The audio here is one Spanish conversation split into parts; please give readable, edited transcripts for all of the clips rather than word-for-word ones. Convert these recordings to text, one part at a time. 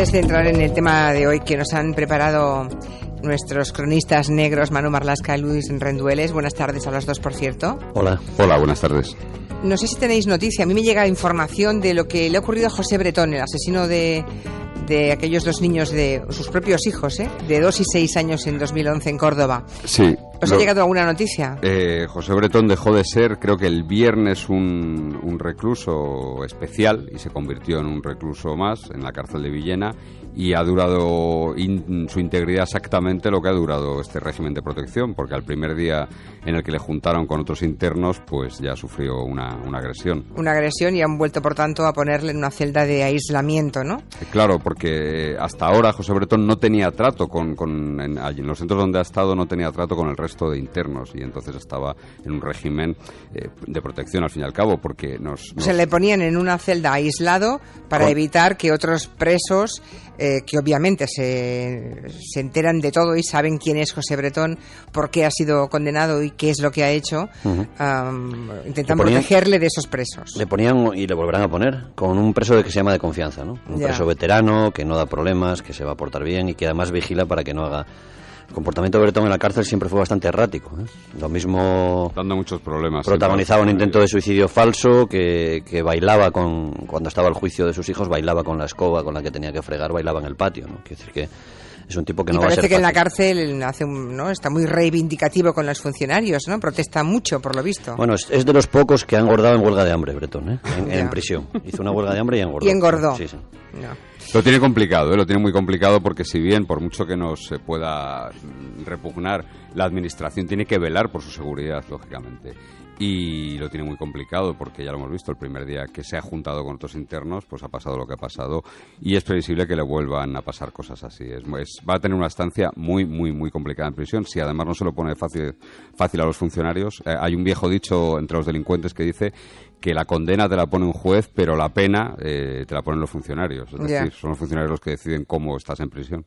Antes de entrar en el tema de hoy que nos han preparado nuestros cronistas negros, Manu Marlasca y Luis Rendueles, buenas tardes a los dos, por cierto. Hola, buenas tardes. No sé si tenéis noticia, a mí me llega información de lo que le ha ocurrido a José Bretón, el asesino de aquellos dos niños, de sus propios hijos, de 2 y 6 años en 2011 en Córdoba. Sí. ¿Os ha llegado alguna noticia? José Bretón dejó de ser, creo que el viernes, un recluso especial y se convirtió en un recluso más en la cárcel de Villena, y ha durado su integridad exactamente lo que ha durado este régimen de protección, porque al primer día en el que le juntaron con otros internos, pues ya sufrió una agresión. Una agresión, y han vuelto, por tanto, a ponerle en una celda de aislamiento, ¿no? Claro, porque hasta ahora José Bretón no tenía trato en los centros donde ha estado, no tenía trato con el resto de internos, y entonces estaba en un régimen de protección, al fin y al cabo, porque Se le ponían en una celda aislado para evitar que otros presos, que obviamente se enteran de todo y saben quién es José Bretón, por qué ha sido condenado y qué es lo que ha hecho, intentan protegerle de esos presos. Le ponían, y le volverán a poner, con un preso que se llama de confianza, ¿no? Un preso veterano, que no da problemas, que se va a portar bien y que además vigila para que no haga... El comportamiento de Bretón en la cárcel siempre fue bastante errático, ¿eh? Lo mismo... Dando muchos problemas. Protagonizaba un intento de suicidio falso, que bailaba cuando estaba el juicio de sus hijos, bailaba con la escoba con la que tenía que fregar, bailaba en el patio, ¿no? Quiere decir que es un tipo que no va a ser parece que fácil. En la cárcel está muy reivindicativo con los funcionarios, ¿no? Protesta mucho, por lo visto. Bueno, es de los pocos que ha engordado en huelga de hambre, Bretón, ¿eh? En prisión. Hizo una huelga de hambre y engordó. Y engordó. Sí. No. Lo tiene complicado, lo tiene muy complicado, porque si bien, por mucho que no se pueda repugnar, la administración tiene que velar por su seguridad, lógicamente. Y lo tiene muy complicado porque ya lo hemos visto, el primer día que se ha juntado con otros internos, pues ha pasado lo que ha pasado, y es previsible que le vuelvan a pasar cosas así. Va a tener una estancia muy, muy, muy complicada en prisión, si además no se lo pone fácil a los funcionarios. Hay un viejo dicho entre los delincuentes que dice que la condena te la pone un juez, pero la pena te la ponen los funcionarios. Es decir, son los funcionarios los que deciden cómo estás en prisión.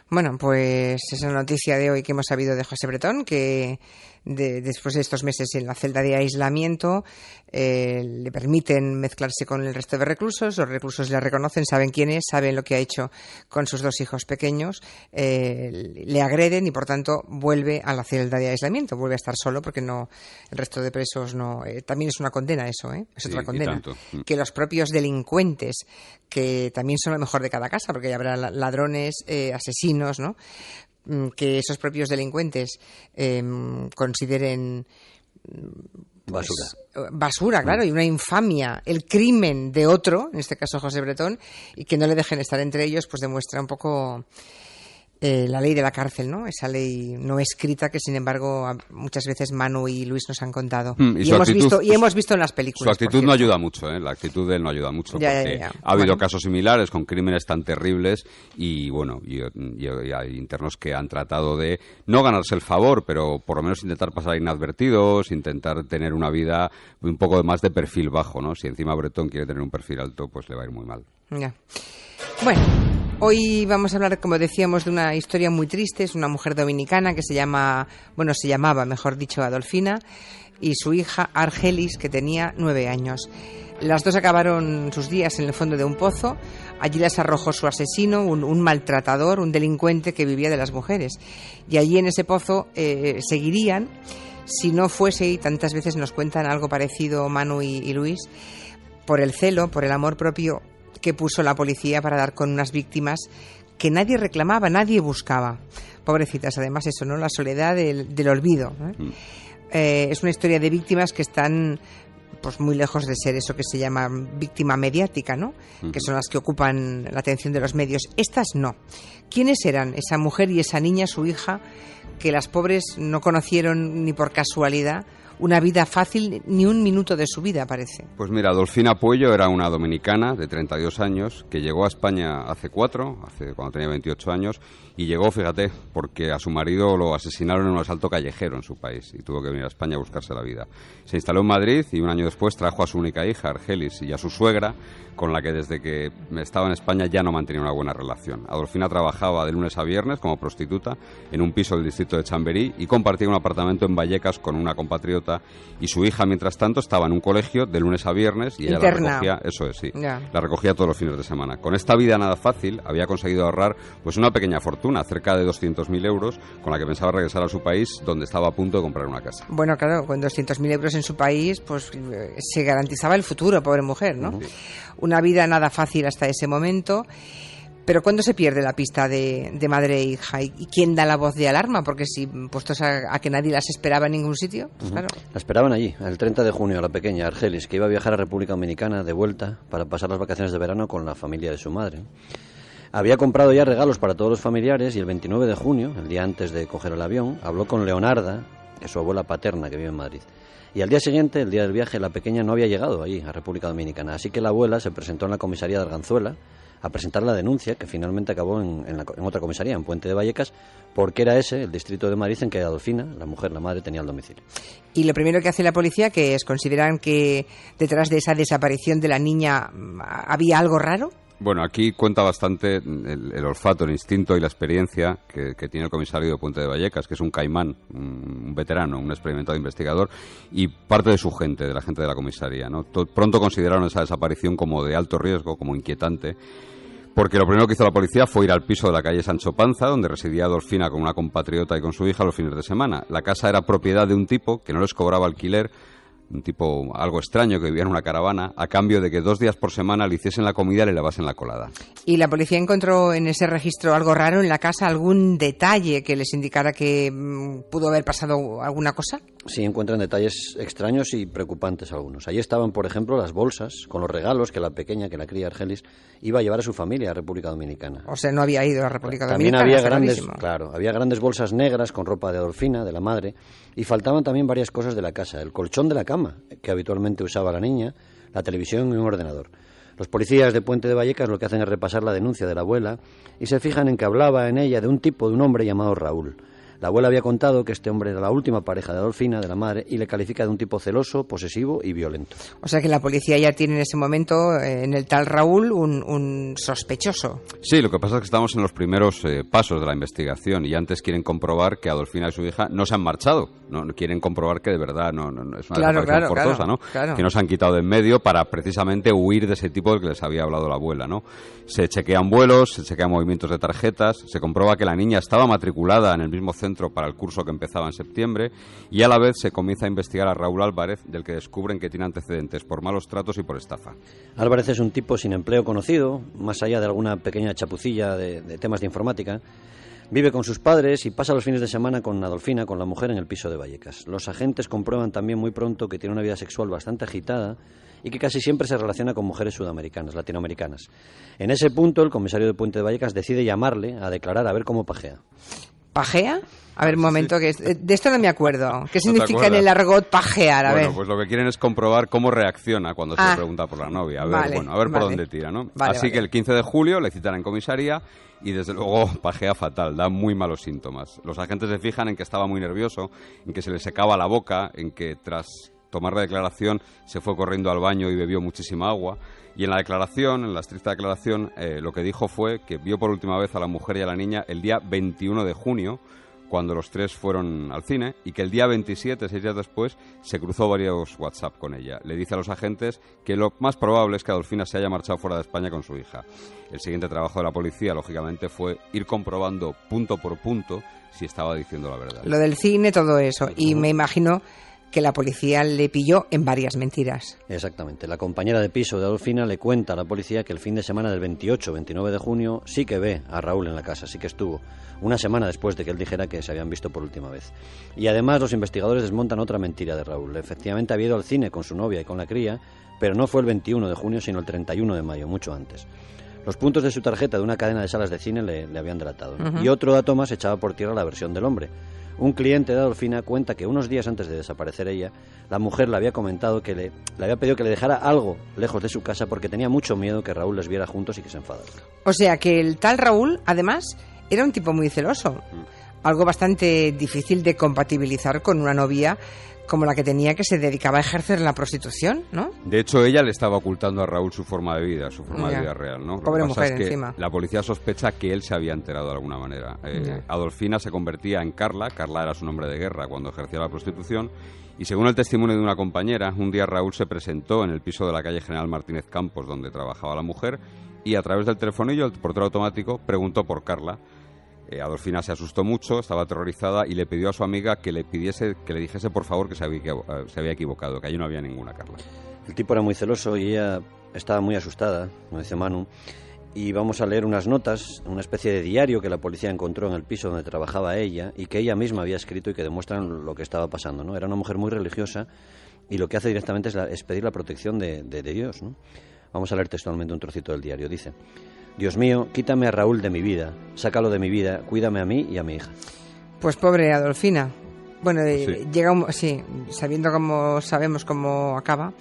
Bueno, pues es la noticia de hoy que hemos sabido de José Bretón, que después de estos meses en la celda de aislamiento le permiten mezclarse con el resto de reclusos. Los reclusos le reconocen, saben quién es, saben lo que ha hecho con sus 2 hijos pequeños, le agreden y por tanto vuelve a la celda de aislamiento, vuelve a estar solo porque el resto de presos no. También es una condena eso, es otra condena. Que los propios delincuentes, que también son lo mejor de cada casa, porque habrá ladrones, asesinos, ¿no? Que esos propios delincuentes consideren basura, claro, y una infamia, el crimen de otro, en este caso José Bretón, y que no le dejen estar entre ellos, pues demuestra un poco la ley de la cárcel, ¿no? Esa ley no escrita que, sin embargo, muchas veces Manu y Luis nos han contado. Y hemos visto en las películas. Su actitud no ayuda mucho, la actitud de él no ayuda mucho, porque ha habido casos similares con crímenes tan terribles y, bueno, y hay internos que han tratado de no ganarse el favor, pero por lo menos intentar pasar inadvertidos, intentar tener una vida un poco más de perfil bajo, ¿no? Si encima Bretón quiere tener un perfil alto, pues le va a ir muy mal. Ya. Bueno, hoy vamos a hablar, como decíamos, de una historia muy triste. Es una mujer dominicana que se llamaba, mejor dicho, Adolfina, y su hija Argelis, que tenía 9 años. Las dos acabaron sus días en el fondo de un pozo. Allí las arrojó su asesino, un maltratador, un delincuente que vivía de las mujeres. Y allí en ese pozo seguirían, si no fuese, y tantas veces nos cuentan algo parecido Manu y Luis, por el celo, por el amor propio que puso la policía para dar con unas víctimas que nadie reclamaba, nadie buscaba. Pobrecitas, además eso, ¿no? La soledad del olvido, es una historia de víctimas que están pues muy lejos de ser eso que se llama víctima mediática, ¿no? Que son las que ocupan la atención de los medios. Estas no. ¿Quiénes eran esa mujer y esa niña, su hija, que las pobres no conocieron ni por casualidad una vida fácil, ni un minuto de su vida, parece? Pues mira, Adolfina Puello era una dominicana de 32 años que llegó a España cuando tenía 28 años, y llegó, fíjate, porque a su marido lo asesinaron en un asalto callejero en su país y tuvo que venir a España a buscarse la vida. Se instaló en Madrid y un año después trajo a su única hija, Argelis, y a su suegra, con la que desde que estaba en España ya no mantenía una buena relación. Adolfina trabajaba de lunes a viernes como prostituta en un piso del distrito de Chamberí y compartía un apartamento en Vallecas con una compatriota puerta, y su hija, mientras tanto, estaba en un colegio de lunes a viernes y ella interna. la recogía, eso es, sí, Ya. la recogía todos los fines de semana. Con esta vida nada fácil, había conseguido ahorrar pues una pequeña fortuna, cerca de 200.000 euros, con la que pensaba regresar a su país, donde estaba a punto de comprar una casa. Bueno, claro, con 200.000 euros en su país, pues se garantizaba el futuro, pobre mujer, ¿no? Sí. Una vida nada fácil hasta ese momento. Pero ¿cuándo se pierde la pista de madre e hija? ¿Y quién da la voz de alarma? Porque si puestos a que nadie las esperaba en ningún sitio, pues claro. La esperaban allí, el 30 de junio, la pequeña Argelis, que iba a viajar a República Dominicana de vuelta para pasar las vacaciones de verano con la familia de su madre. Había comprado ya regalos para todos los familiares y el 29 de junio, el día antes de coger el avión, habló con Leonarda, que es su abuela paterna que vive en Madrid. Y al día siguiente, el día del viaje, la pequeña no había llegado allí, a República Dominicana. Así que la abuela se presentó en la comisaría de Arganzuela a presentar la denuncia, que finalmente acabó en otra comisaría, en Puente de Vallecas, porque era ese el distrito de Madrid en que Adolfina, la mujer, la madre, tenía el domicilio. Y lo primero que hace la policía, que es, ¿consideran que detrás de esa desaparición de la niña había algo raro? Bueno, aquí cuenta bastante el olfato, el instinto y la experiencia que tiene el comisario de Puente de Vallecas, que es un caimán, un veterano, un experimentado investigador, y parte de su gente, de la gente de la comisaría, ¿no? Pronto consideraron esa desaparición como de alto riesgo, como inquietante, porque lo primero que hizo la policía fue ir al piso de la calle Sancho Panza, donde residía Adolfina con una compatriota y con su hija los fines de semana. La casa era propiedad de un tipo que no les cobraba alquiler, un tipo algo extraño que vivía en una caravana, a cambio de que 2 días por semana le hiciesen la comida y le lavasen la colada. ¿Y la policía encontró en ese registro algo raro en la casa, algún detalle que les indicara que pudo haber pasado alguna cosa? Sí, encuentran detalles extraños y preocupantes algunos. Allí estaban, por ejemplo, las bolsas con los regalos que la pequeña, que la cría Argelis, iba a llevar a su familia a República Dominicana. O sea, no había ido a República También Dominicana. había grandes bolsas negras con ropa de Adolfina, de la madre, y faltaban también varias cosas de la casa. El colchón de la cama, que habitualmente usaba la niña, la televisión y un ordenador. Los policías de Puente de Vallecas lo que hacen es repasar la denuncia de la abuela y se fijan en que hablaba en ella de un hombre llamado Raúl. La abuela había contado que este hombre era la última pareja de Adolfina, de la madre, y le califica de un tipo celoso, posesivo y violento. O sea que la policía ya tiene en ese momento, en el tal Raúl, un sospechoso. Sí, lo que pasa es que estamos en los primeros pasos de la investigación y antes quieren comprobar que Adolfina y su hija no se han marchado. No quieren comprobar que de verdad no es una desaparición forzosa, ¿no? Claro. Que no se han quitado de en medio para precisamente huir de ese tipo del que les había hablado la abuela, ¿no? Se chequean vuelos, se chequean movimientos de tarjetas, se comprueba que la niña estaba matriculada en el mismo centro para el curso que empezaba en septiembre y a la vez se comienza a investigar a Raúl Álvarez, del que descubren que tiene antecedentes por malos tratos y por estafa. Álvarez es un tipo sin empleo conocido, más allá de alguna pequeña chapucilla de temas de informática. Vive con sus padres y pasa los fines de semana con Adolfina, con la mujer, en el piso de Vallecas. Los agentes comprueban también muy pronto que tiene una vida sexual bastante agitada y que casi siempre se relaciona con mujeres sudamericanas, latinoamericanas. En ese punto, el comisario de Puente de Vallecas decide llamarle a declarar a ver cómo pajea. ¿Pajea? A ver, un momento, que de esto no me acuerdo. ¿Qué significa en el argot pajear? A ver. Pues lo que quieren es comprobar cómo reacciona cuando se le pregunta por la novia. A ver por dónde tira, ¿no? Así que el 15 de julio le citan en comisaría y desde luego pajea fatal, da muy malos síntomas. Los agentes se fijan en que estaba muy nervioso, en que se le secaba la boca, en que tras tomar la declaración se fue corriendo al baño y bebió muchísima agua. Y en la declaración, en la estricta declaración, lo que dijo fue que vio por última vez a la mujer y a la niña el día 21 de junio, cuando los tres fueron al cine, y que el día 27, 6 días después, se cruzó varios WhatsApp con ella. Le dice a los agentes que lo más probable es que Adolfina se haya marchado fuera de España con su hija. El siguiente trabajo de la policía, lógicamente, fue ir comprobando punto por punto si estaba diciendo la verdad. Lo del cine, todo eso. Y me imagino que la policía le pilló en varias mentiras. Exactamente. La compañera de piso de Adolfina le cuenta a la policía que el fin de semana del 28-29 de junio sí que ve a Raúl en la casa, sí que estuvo, una semana después de que él dijera que se habían visto por última vez. Y además los investigadores desmontan otra mentira de Raúl. Efectivamente había ido al cine con su novia y con la cría, pero no fue el 21 de junio, sino el 31 de mayo, mucho antes. Los puntos de su tarjeta de una cadena de salas de cine le habían delatado, ¿no? Y otro dato más echaba por tierra la versión del hombre. Un cliente de Adolfina cuenta que unos días antes de desaparecer ella, la mujer le había comentado que le había pedido que le dejara algo lejos de su casa porque tenía mucho miedo que Raúl les viera juntos y que se enfadara. O sea que el tal Raúl, además, era un tipo muy celoso. Algo bastante difícil de compatibilizar con una novia como la que tenía, que se dedicaba a ejercer la prostitución, ¿no? De hecho, ella le estaba ocultando a Raúl su forma de vida, su forma de vida real, ¿no? Pobre mujer, es que encima. La policía sospecha que él se había enterado de alguna manera. Adolfina se convertía en Carla era su nombre de guerra cuando ejercía la prostitución, y según el testimonio de una compañera, un día Raúl se presentó en el piso de la calle General Martínez Campos, donde trabajaba la mujer, y a través del telefonillo, el portero automático preguntó por Carla. Adolfina se asustó mucho, estaba aterrorizada y le pidió a su amiga que le dijese por favor que se había equivocado, que allí no había ninguna Carla. El tipo era muy celoso y ella estaba muy asustada, como dice Manu, y vamos a leer unas notas, una especie de diario que la policía encontró en el piso donde trabajaba ella y que ella misma había escrito y que demuestran lo que estaba pasando, ¿no? Era una mujer muy religiosa y lo que hace directamente es pedir la protección de Dios, ¿no? Vamos a leer textualmente un trocito del diario. Dice: Dios mío, quítame a Raúl de mi vida, sácalo de mi vida, cuídame a mí y a mi hija. Pues pobre Adolfina. Bueno, Sí. sabiendo cómo sabemos cómo acaba,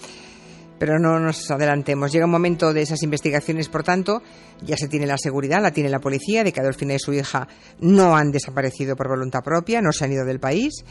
pero no nos adelantemos. Llega un momento de esas investigaciones, por tanto, ya se tiene la seguridad, la tiene la policía, de que Adolfina y su hija no han desaparecido por voluntad propia, no se han ido del país,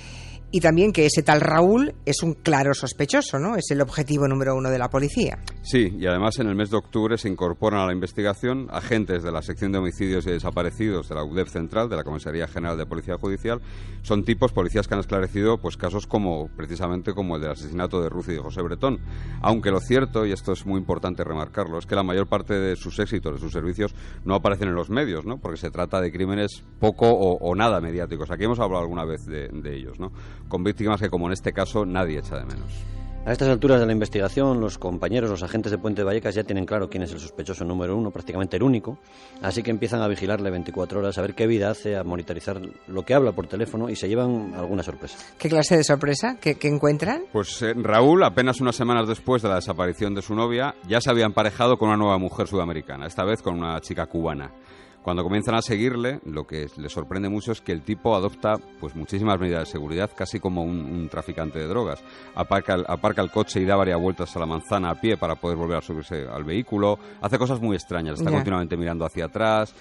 y también que ese tal Raúl es un claro sospechoso, ¿no? Es el objetivo número 1 de la policía. Sí, y además en el mes de octubre se incorporan a la investigación agentes de la sección de homicidios y desaparecidos de la UDEP Central, de la Comisaría General de Policía Judicial. Son policías que han esclarecido pues casos precisamente como el del asesinato de Ruth y de José Bretón. Aunque lo cierto, y esto es muy importante remarcarlo, es que la mayor parte de sus éxitos, de sus servicios, no aparecen en los medios, ¿no? Porque se trata de crímenes poco o nada mediáticos. Aquí hemos hablado alguna vez de ellos, ¿no? Con víctimas que, como en este caso, nadie echa de menos. A estas alturas de la investigación, los compañeros, los agentes de Puente de Vallecas ya tienen claro quién es el sospechoso número 1, prácticamente el único, así que empiezan a vigilarle 24 horas, a ver qué vida hace, a monitorizar lo que habla por teléfono y se llevan alguna sorpresa. ¿Qué clase de sorpresa? ¿Qué encuentran? Pues Raúl, apenas unas semanas después de la desaparición de su novia, ya se había emparejado con una nueva mujer sudamericana, esta vez con una chica cubana. Cuando comienzan a seguirle, lo que le sorprende mucho es que el tipo adopta pues muchísimas medidas de seguridad, casi como un traficante de drogas. Aparca el coche y da varias vueltas a la manzana a pie para poder volver a subirse al vehículo. Hace cosas muy extrañas, está continuamente mirando hacia atrás,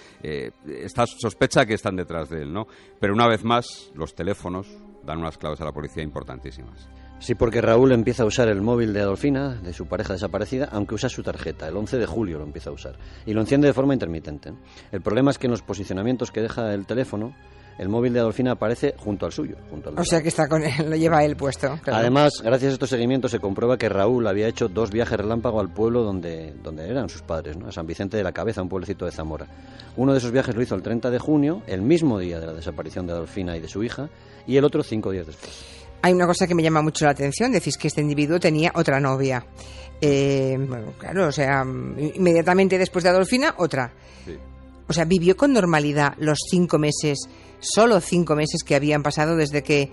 sospecha que están detrás de él, ¿no? Pero una vez más, los teléfonos dan unas claves a la policía importantísimas. Sí, porque Raúl empieza a usar el móvil de Adolfina, de su pareja desaparecida, aunque usa su tarjeta. El 11 de julio lo empieza a usar. Y lo enciende de forma intermitente. El problema es que en los posicionamientos que deja el teléfono, el móvil de Adolfina aparece junto al suyo. O sea que está con él, lo lleva él puesto. Claro. Además, gracias a estos seguimientos se comprueba que Raúl había hecho 2 viajes relámpago al pueblo donde eran sus padres, ¿no? A San Vicente de la Cabeza, un pueblecito de Zamora. Uno de esos viajes lo hizo el 30 de junio, el mismo día de la desaparición de Adolfina y de su hija, y el otro 5 días después. Hay una cosa que me llama mucho la atención, decís que este individuo tenía otra novia. Bueno, claro, o sea, inmediatamente después de Adolfina, otra. Sí. O sea, vivió con normalidad los 5 meses, solo 5 meses que habían pasado desde que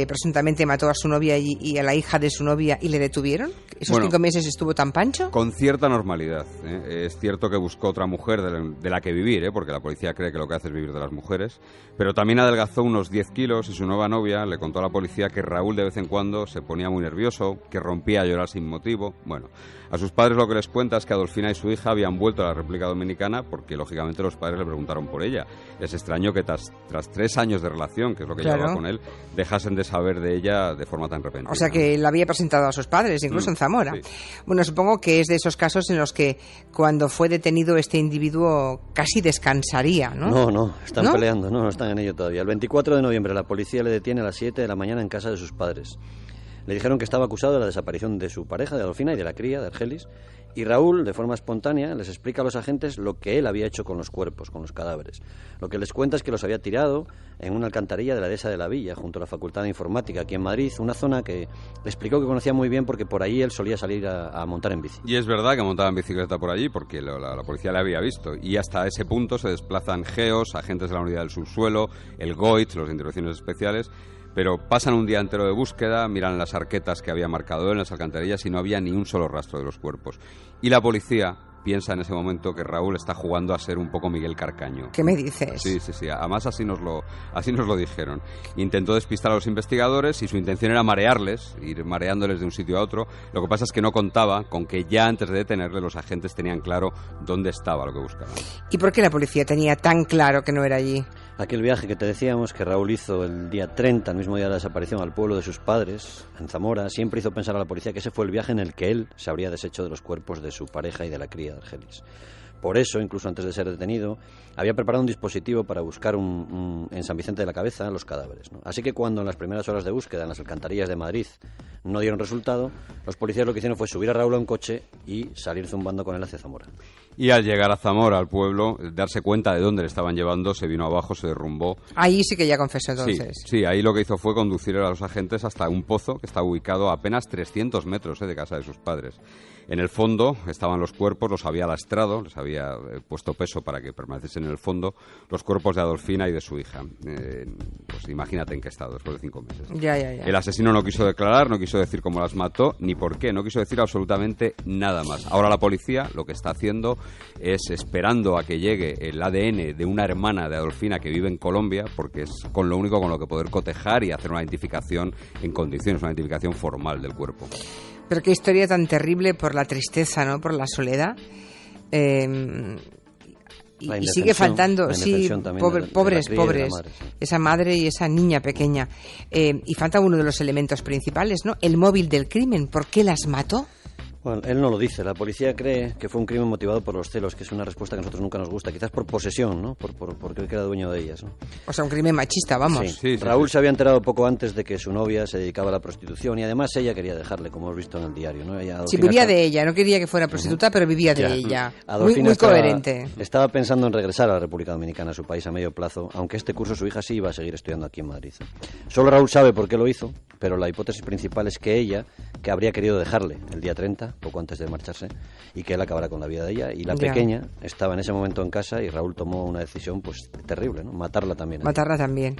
presuntamente mató a su novia y a la hija de su novia y le detuvieron. ¿Esos 5 meses estuvo tan pancho? Con cierta normalidad. Es cierto que buscó otra mujer de la que vivir, porque la policía cree que lo que hace es vivir de las mujeres, pero también adelgazó unos 10 kilos y su nueva novia le contó a la policía que Raúl de vez en cuando se ponía muy nervioso, que rompía a llorar sin motivo. Bueno, a sus padres lo que les cuenta es que Adolfina y su hija habían vuelto a la República Dominicana porque, lógicamente, los padres le preguntaron por ella. Les extrañó que tras 3 años de relación, que es lo que llevaba con él, dejasen de saber de ella de forma tan repentina. O sea que la había presentado a sus padres, incluso en Zamora. Sí. Bueno, supongo que es de esos casos en los que cuando fue detenido este individuo casi descansaría, ¿no? No, están peleando, no están en ello todavía. El 24 de noviembre la policía le detiene a las 7 de la mañana en casa de sus padres. Le dijeron que estaba acusado de la desaparición de su pareja, de Adolfina, y de la cría, de Argelis. Y Raúl, de forma espontánea, les explica a los agentes lo que él había hecho con los cuerpos, con los cadáveres. Lo que les cuenta es que los había tirado en una alcantarilla de la dehesa de la Villa, junto a la Facultad de Informática, aquí en Madrid, una zona que le explicó que conocía muy bien porque por allí él solía salir a montar en bici. Y es verdad que montaba en bicicleta por allí porque la policía le había visto. Y hasta ese punto se desplazan GEOs, agentes de la unidad del subsuelo, el GOIT, los de intervenciones especiales. Pero pasan un día entero de búsqueda, miran las arquetas que había marcado en las alcantarillas y no había ni un solo rastro de los cuerpos. Y la policía piensa en ese momento que Raúl está jugando a ser un poco Miguel Carcaño. ¿Qué me dices? Sí. Además así nos lo dijeron. Intentó despistar a los investigadores y su intención era marearles, ir mareándoles de un sitio a otro. Lo que pasa es que no contaba con que ya antes de detenerle los agentes tenían claro dónde estaba lo que buscaban. ¿Y por qué la policía tenía tan claro que no era allí? Aquel viaje que te decíamos que Raúl hizo el día 30, el mismo día de la desaparición, al pueblo de sus padres, en Zamora, siempre hizo pensar a la policía que ese fue el viaje en el que él se habría deshecho de los cuerpos de su pareja y de la cría de Argelis. Por eso, incluso antes de ser detenido, había preparado un dispositivo para buscar en San Vicente de la Cabeza los cadáveres, ¿no? Así que cuando en las primeras horas de búsqueda en las alcantarillas de Madrid no dieron resultado, los policías lo que hicieron fue subir a Raúl a un coche y salir zumbando con él hacia Zamora. Y al llegar a Zamora, al pueblo, darse cuenta de dónde le estaban llevando, se vino abajo, se derrumbó. Ahí sí que ya confesó entonces. Sí, ahí lo que hizo fue conducir a los agentes hasta un pozo que está ubicado a apenas 300 metros de casa de sus padres. En el fondo estaban los cuerpos, los había lastrado, les había puesto peso para que permaneciesen en el fondo, los cuerpos de Adolfina y de su hija. Pues imagínate en qué estado, después de 5 meses. Ya. El asesino no quiso declarar, no quiso decir cómo las mató, ni por qué, no quiso decir absolutamente nada más. Ahora la policía lo que está haciendo es esperando a que llegue el ADN de una hermana de Adolfina que vive en Colombia, porque es con lo único con lo que poder cotejar y hacer una identificación en condiciones, una identificación formal del cuerpo. Pero qué historia tan terrible por la tristeza, ¿no? Por la soledad. Y sigue faltando, sí, pobres, madre, sí. Esa madre y esa niña pequeña. Y falta uno de los elementos principales, ¿no? El móvil del crimen. ¿Por qué las mató? Bueno, él no lo dice. La policía cree que fue un crimen motivado por los celos, que es una respuesta que a nosotros nunca nos gusta. Quizás por posesión, ¿no? Por creer que era dueño de ellas, ¿no? O sea, un crimen machista, vamos. Sí. Raúl se había enterado poco antes de que su novia se dedicaba a la prostitución y además ella quería dejarle, como hemos visto en el diario, ¿no? Sí, vivía de ella. No quería que fuera prostituta, pero vivía de ella. Muy coherente. Estaba pensando en regresar a la República Dominicana, a su país, a medio plazo, aunque este curso su hija sí iba a seguir estudiando aquí en Madrid. Solo Raúl sabe por qué lo hizo, pero la hipótesis principal es que ella, que habría querido dejarle el día 30, poco antes de marcharse, y que él acabara con la vida de ella, y la pequeña estaba en ese momento en casa y Raúl tomó una decisión pues terrible, ¿no? Matarla también.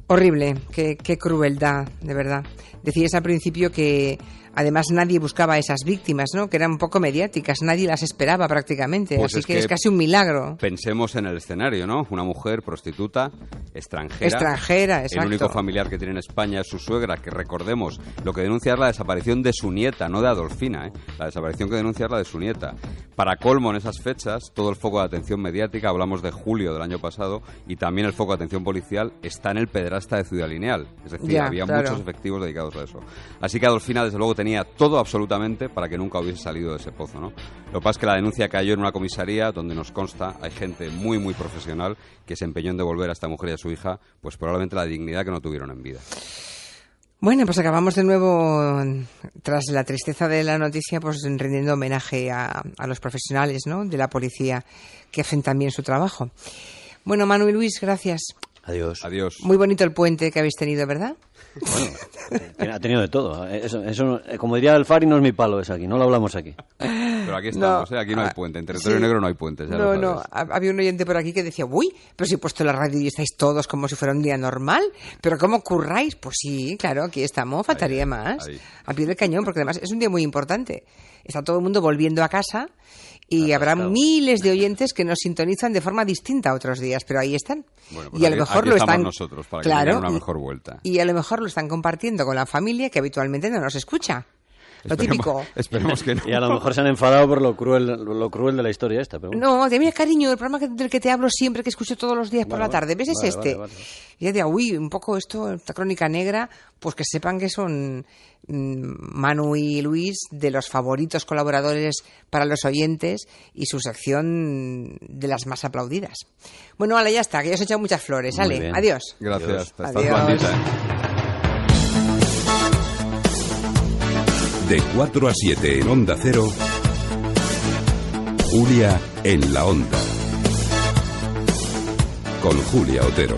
Horrible, qué crueldad, de verdad. Decías al principio que además nadie buscaba a esas víctimas, ¿no? Que eran un poco mediáticas, nadie las esperaba prácticamente, pues así que es casi un milagro. Pensemos en el escenario, ¿no? Una mujer prostituta, extranjera, exacto. El único familiar que tiene en España es su suegra, que recordemos, lo que denuncia es la desaparición de su nieta, no de Adolfina, ¿eh? La desaparición que denuncia es la de su nieta. Para colmo, en esas fechas, todo el foco de atención mediática, hablamos de julio del año pasado, y también el foco de atención policial está en el Pedrasta de Ciudad Lineal, es decir, había muchos efectivos dedicados a eso. Así que Adolfina, desde luego, tenía todo absolutamente para que nunca hubiese salido de ese pozo, ¿no? Lo que pasa es que la denuncia cayó en una comisaría donde nos consta, hay gente muy, muy profesional que se empeñó en devolver a esta mujer y a su hija, pues probablemente la dignidad que no tuvieron en vida. Bueno, pues acabamos de nuevo, tras la tristeza de la noticia, pues rendiendo homenaje a los profesionales, ¿no? De la policía que hacen también su trabajo. Bueno, Manu y Luis, gracias. Adiós. Muy bonito el puente que habéis tenido, ¿verdad? Bueno, ha tenido de todo. Eso, como diría el Fari, no es mi palo, es aquí, no lo hablamos aquí. Pero aquí estamos, aquí no hay puente. En territorio negro no hay puentes. No. Había un oyente por aquí que decía, uy, pero si he puesto la radio y estáis todos como si fuera un día normal. ¿Pero cómo curráis? Pues sí, claro, aquí estamos, faltaría más. A pie del cañón, porque además es un día muy importante. Está todo el mundo volviendo a casa y habrá miles de oyentes que nos sintonizan de forma distinta a otros días, pero ahí están. Bueno, pues y a lo mejor lo están nosotros para que tengan una mejor vuelta. Y a lo mejor lo están compartiendo con la familia que habitualmente no nos escucha. Lo típico. Esperemos que no. Y a lo mejor se han enfadado por lo cruel de la historia esta. Pero bueno. No, mira, cariño, el programa del que te hablo siempre, que escucho todos los días por la tarde, ¿ves? Es este. Vale. Y ya de, un poco esta crónica negra, pues que sepan que son Manu y Luis de los favoritos colaboradores para los oyentes y su sección de las más aplaudidas. Bueno, ya está, que ya os he echado muchas flores. Ale, adiós. Gracias. Adiós. De 4 a 7 en Onda Cero, Julia en la Onda. Con Julia Otero.